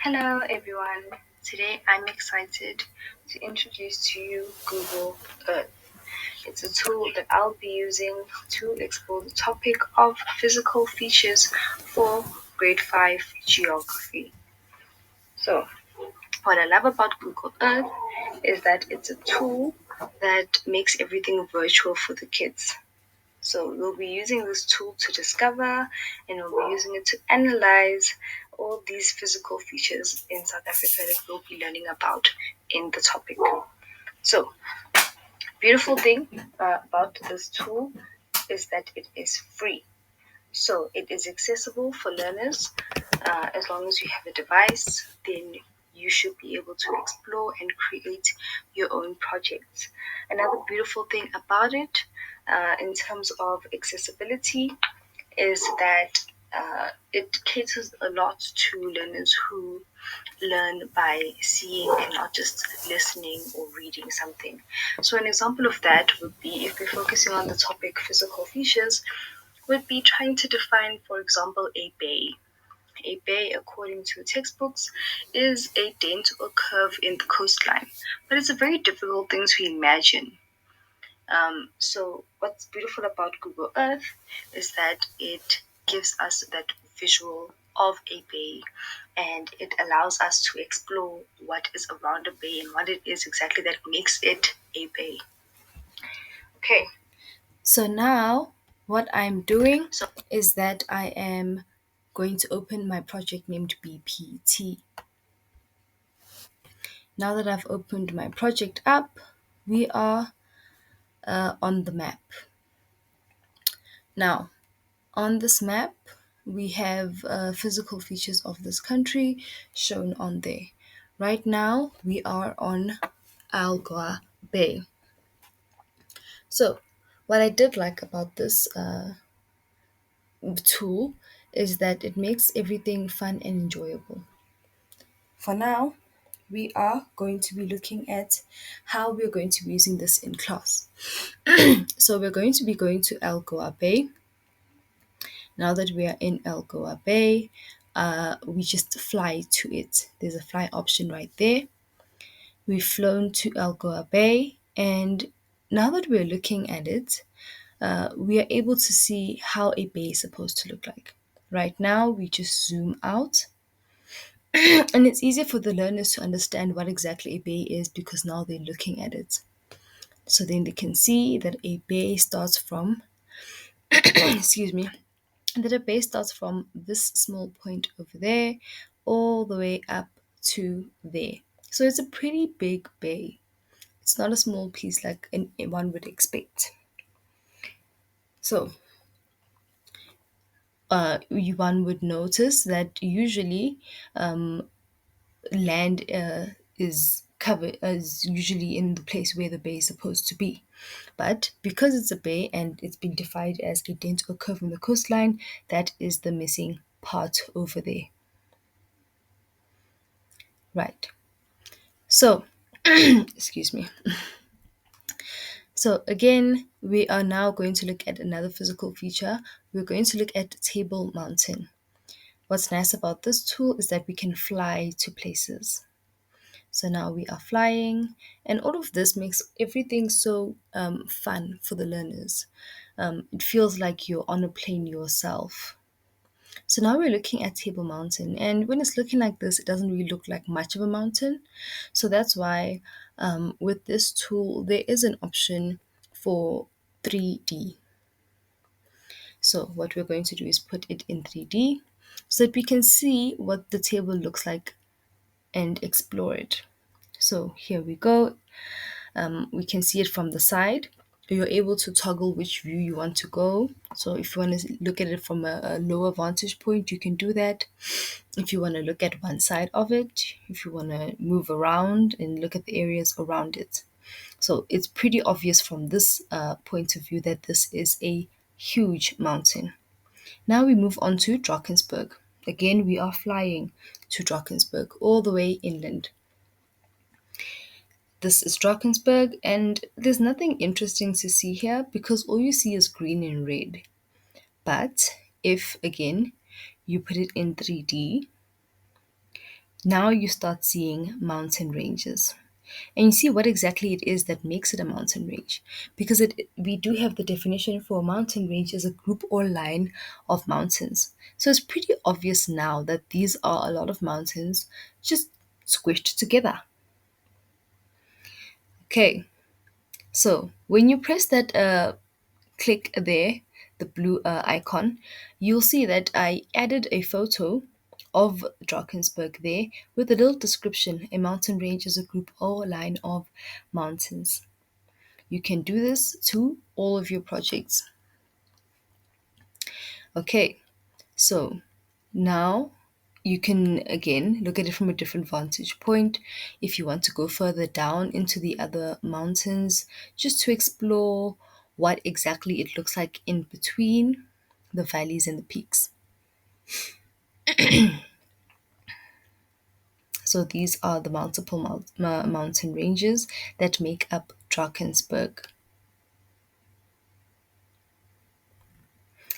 Hello everyone. Today I'm excited to introduce to you Google Earth. It's a tool that I'll be using to explore the topic of physical features for grade 5 geography. So, what I love about Google Earth is that it's a tool that makes everything virtual for the kids. So we'll be using this tool to discover and we'll be using it to analyze all these physical features in South Africa that we'll be learning about in the topic. So, beautiful thing about this tool is that it is free. So it is accessible for learners as long as you have a device, then you should be able to explore and create your own projects. Another beautiful thing about it, in terms of accessibility, is that it caters a lot to learners who learn by seeing and not just listening or reading something. So, an example of that would be if we're focusing on the topic physical features, would be trying to define, for example, a bay. A bay, according to textbooks, is a dent or curve in the coastline, but it's a very difficult thing to imagine. So, what's beautiful about Google Earth is that it gives us that visual of a bay and it allows us to explore what is around a bay and what it is exactly that makes it a bay. Okay, So now what I'm doing so is that I am going to open my project named BPT. Now that I've opened my project up, we are on the map. Now, on this map, we have physical features of this country shown on there. Right now, we are on Algoa Bay. So, what I did like about this tool is that it makes everything fun and enjoyable. For now, we are going to be looking at how we're going to be using this in class. So we're going to be going to Algoa Bay. Now that we are in Algoa Bay, we just fly to it. There's a fly option right there. We've flown to Algoa Bay, and now that we're looking at it, we are able to see how a bay is supposed to look like. Right now, we just zoom out, and it's easier for the learners to understand what exactly a bay is because now they're looking at it. So then they can see that a bay starts from, excuse me, that a bay starts from this small point over there all the way up to there. So it's a pretty big bay. It's not a small piece like one would expect. So one would notice that usually land is usually in the place where the bay is supposed to be. But because it's a bay and it's been defined as a dent or curve in the coastline, that is the missing part over there. Right. So, excuse me. So again, we are now going to look at another physical feature. We're going to look at Table Mountain. What's nice about this tool is that we can fly to places. So now we are flying, and all of this makes everything so fun for the learners. It feels like you're on a plane yourself. So now we're looking at Table Mountain, and when it's looking like this, it doesn't really look like much of a mountain. So that's why with this tool, there is an option for 3D. So what we're going to do is put it in 3D so that we can see what the table looks like and explore it. So here we go. We can see it from the side. You're able to toggle which view you want to go. So if you want to look at it from a lower vantage point, you can do that. If you want to look at one side of it, if you want to move around and look at the areas around it. So it's pretty obvious from this point of view that this is a huge mountain. Now we move on to Drakensberg. Again, we are flying to Drakensberg all the way inland. This is Drakensberg, and there's nothing interesting to see here because all you see is green and red. But if again you put it in 3D, Now you start seeing mountain ranges. And you see what exactly it is that makes it a mountain range. Because we do have the definition for a mountain range as a group or line of mountains. So it's pretty obvious now that these are a lot of mountains just squished together. Okay, so when you press that click there, the blue icon, you'll see that I added a photo of Drakensberg there with a little description. A mountain range is a group or line of mountains. You can do this to all of your projects. Okay, so now you can again look at it from a different vantage point if you want to go further down into the other mountains just to explore what exactly it looks like in between the valleys and the peaks. So these are the multiple mountain ranges that make up Drakensberg.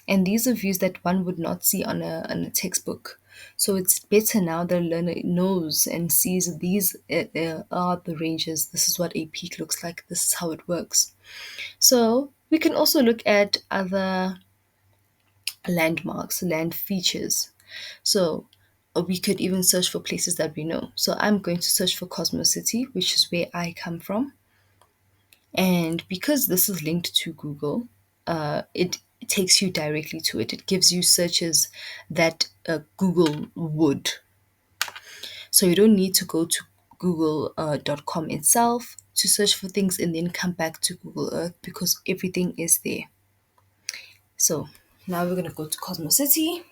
And these are views that one would not see on a textbook. So it's better now the learner knows and sees these are the ranges. This is what a peak looks like. This is how it works. So we can also look at other landmarks, land features. So we could even search for places that we know. So I'm going to search for Cosmos City, which is where I come from. And because this is linked to Google, it takes you directly to it. It gives you searches that Google would. So you don't need to go to google.com itself to search for things and then come back to Google Earth because everything is there. So now we're going to go to Cosmos City.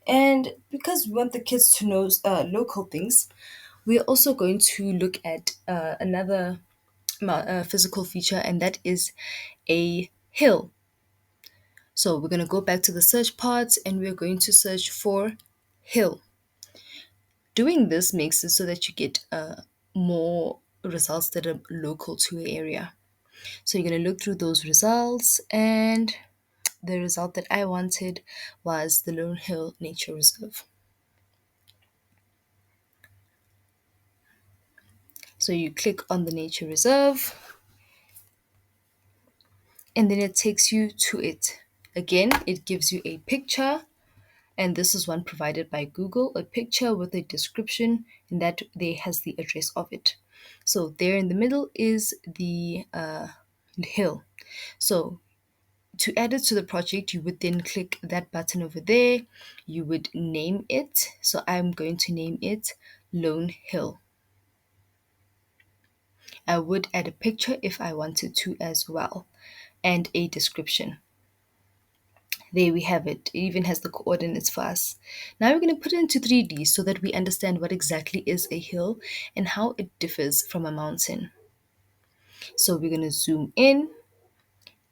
And because we want the kids to know local things, we're also going to look at another physical feature, and that is a hill. So we're going to go back to the search part and we're going to search for hill. Doing this makes it so that you get more results that are local to your area. So you're going to look through those results, and the result that I wanted was the Lone Hill Nature Reserve. So you click on the nature reserve and then it takes you to it. Again, it gives you a picture, and this is one provided by Google, a picture with a description, and that there has the address of it. So there in the middle is the hill. So to add it to the project, you would then click that button over there. You would name it. So I'm going to name it Lone Hill. I would add a picture if I wanted to as well, and a description. There we have it. It even has the coordinates for us. Now we're going to put it into 3D so that we understand what exactly is a hill and how it differs from a mountain. So we're going to zoom in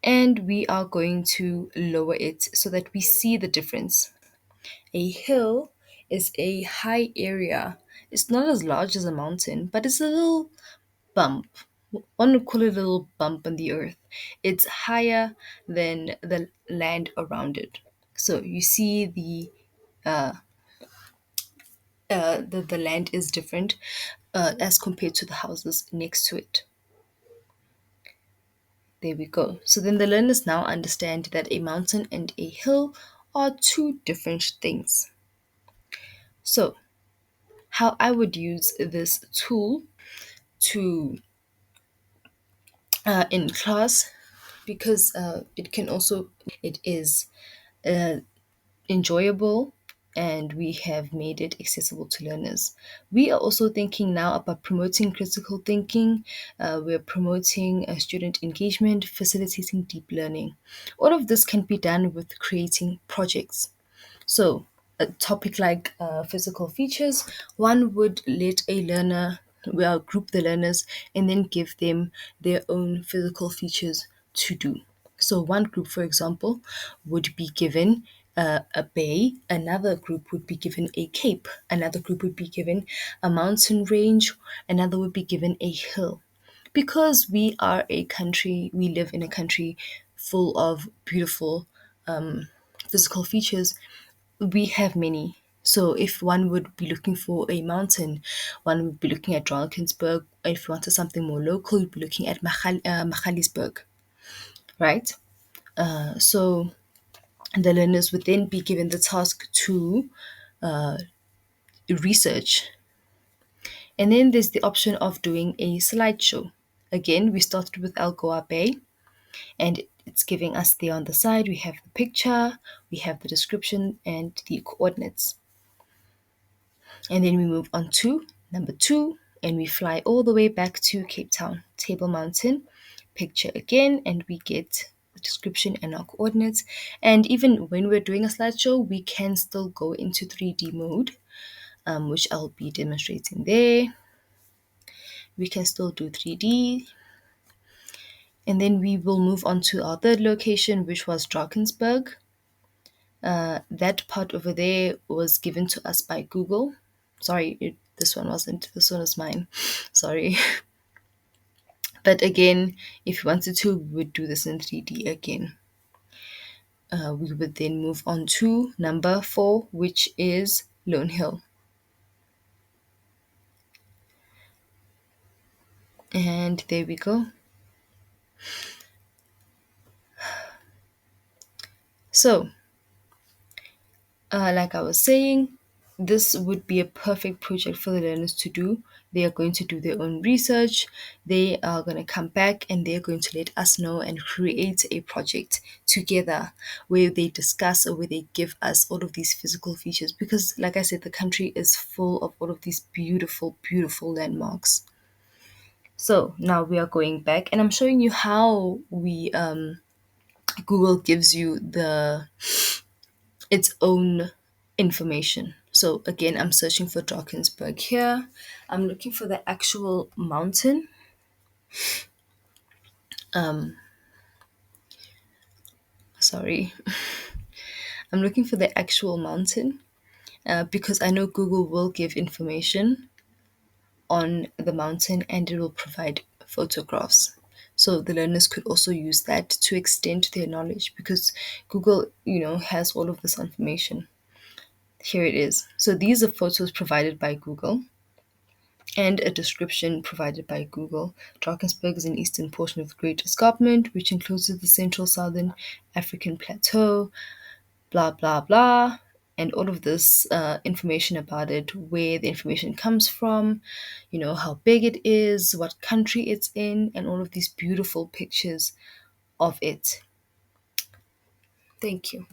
and we are going to lower it so that we see the difference. A hill is a high area. It's not as large as a mountain, but it's a little bump. One would call it a little bump on the earth. It's higher than the land around it. So you see the land is different as compared to the houses next to it. There we go. So then the learners now understand that a mountain and a hill are two different things. So how I would use this tool to in class, because it can also it is enjoyable and we have made it accessible to learners. We are also thinking now about promoting critical thinking. We're promoting student engagement, facilitating deep learning. All of this can be done with creating projects. So, a topic like physical features, one would let a learner, well, group the learners and then give them their own physical features to do. So, one group, for example, would be given a bay, another group would be given a cape, another group would be given a mountain range, another would be given a hill. Because we are a country, we live in a country full of beautiful physical features, we have many. So if one would be looking for a mountain, one would be looking at Drakensberg. If you wanted something more local, you'd be looking at Magaliesberg, right? So the learners would then be given the task to research. And then there's the option of doing a slideshow. Again, we started with Algoa Bay, and it's giving us there on the side. We have the picture, we have the description, and the coordinates. And then we move on to number two, and we fly all the way back to Cape Town, Table Mountain, picture again, and we get the description and our coordinates. And even when we're doing a slideshow, we can still go into 3D mode, which I'll be demonstrating there. We can still do 3D. And then we will move on to our third location, which was Drakensberg. That part over there was given to us by Google. Sorry, this one wasn't. This one is mine. Sorry. But again, if you wanted to, we would do this in 3D again. We would then move on to number four, which is Lone Hill. And there we go. So, like I was saying, this would be a perfect project for the learners to do. They are going to do their own research. They are going to come back and they're going to let us know and create a project together where they discuss or where they give us all of these physical features. Because, like I said, the country is full of all of these beautiful, beautiful landmarks. So now we are going back and I'm showing you how we Google gives you the its own information. So again, I'm searching for Drakensberg here. I'm looking for the actual mountain. Sorry, I'm looking for the actual mountain because I know Google will give information on the mountain and it will provide photographs. So the learners could also use that to extend their knowledge because Google, has all of this information. Here it is. So these are photos provided by Google and a description provided by Google. Drakensberg is an eastern portion of the Great Escarpment, which includes the central southern African plateau, blah, blah, blah. And all of this information about it, where the information comes from, how big it is, what country it's in, and all of these beautiful pictures of it. Thank you.